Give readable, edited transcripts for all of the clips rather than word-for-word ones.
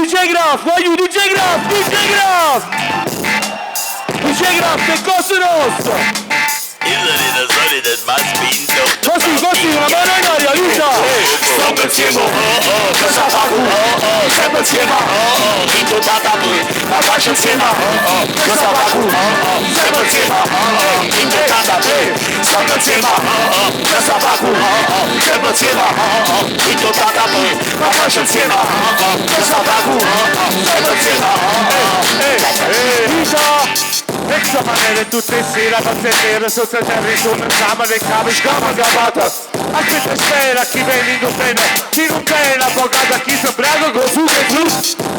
DJ Graf, voglio DJ Graf, DJ Graf! DJ Graf, che cosa nostra? Isoli da solito il maspinto. Così, una mano in aria, aiuta! Stop insieme, cosa fa tu? Sempre insieme, in tutta la la faccio insieme, cosa fa tu? Sempre insieme, in tutta la sempre insieme, cosa fa tu? Sempre insieme, in tutta la faccio insieme, cosa fa tu? Sempre insieme, Extra manere tutte sera per vedere sotto il territorio in camera e cave scama gavata. Aspetta spera chi viene in bene, chi non viene la bocata, chi si bravo con su e giù.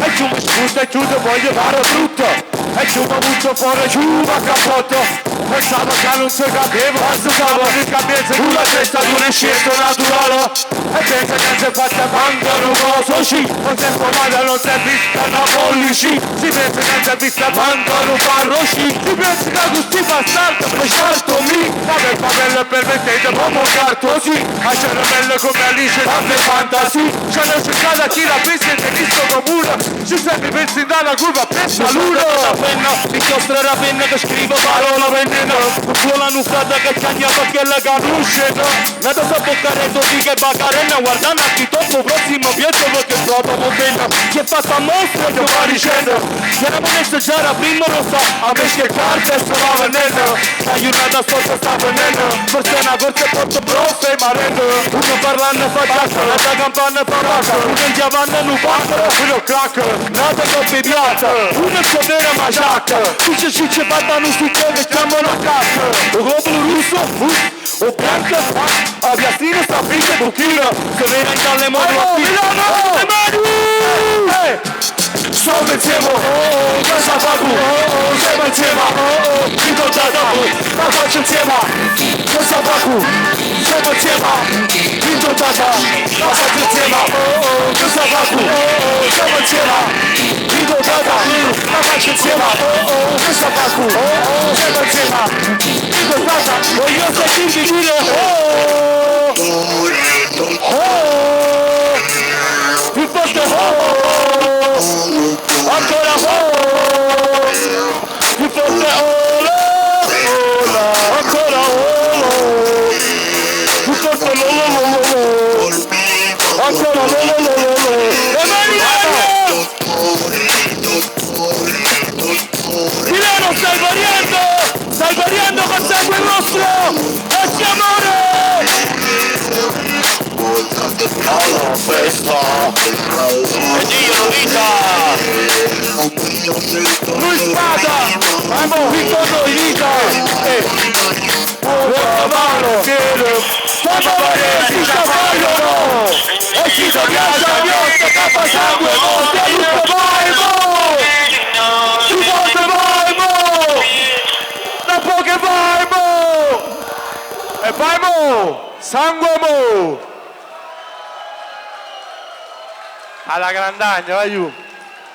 E giù mi sputa e giù te voglio fare brutto. E giù mi butto fuori giù ma cappotto. Pensavo che non si capiva, associavo di capienza con la testa di un scelto naturale. E pensa che si faccia mancano cosa sì. Non si è formata, non si è vista una pollici. Si pensa che si è vista mancano farro sì. Si pensa che questi bastardi per certo mi. Ma per favelle permettete, ma morto così. A cervello come Alice tante fantasie. Ci hanno cercato chi la pensa in tenisco comune. Ci sembra pensi dalla curva per saluto. La penna, inchiostro la penna che scrivo parola veneno. Con la nuffata che cagna perché la canusce. Nata sa boccaretto di che baccarena. Guardando a chi troppo prossimo vietto perché troppo moderna. Si è fatta mostra che va dicendo. Se la monesta già la prima lo sa. A me che carte stava venendo. La giornata scorsa sta venendo. Forse una corsa porto prof e marendo. Uno parlando fa tacca, l'altra campana fa vacca. Uno in giavanna non pacca, uno crack. Nata coppia piatta, uno sovera ma giacca. Tutti ci parlano su che chiamano a cacca. O globo russo, o bianca, a Biastino sta finta buchina. Sovera in dalle mani a Milano. Sono insieme, cosa fa tu? Siamo insieme, incontrata voi, la faccio insieme. Cosa fa tu? Siamo insieme, incontrata, la faccio insieme. Cosa fa tu? Siamo insieme, incontrata, la faccio insieme. Cosa fa tu? Siamo insieme, incontrata, voglio sentirti dire più forte ancora più forte ancora più forte ancora le mani aria Milano stai variando con sangue rosso e amore alla festa e Dio vita lui spada amo ritorno in vita mano quando si scappano e si viaggia viotta capa sangue morte a tutto vai si forte vai da poche vai e vai sangue alla grandagna vai giù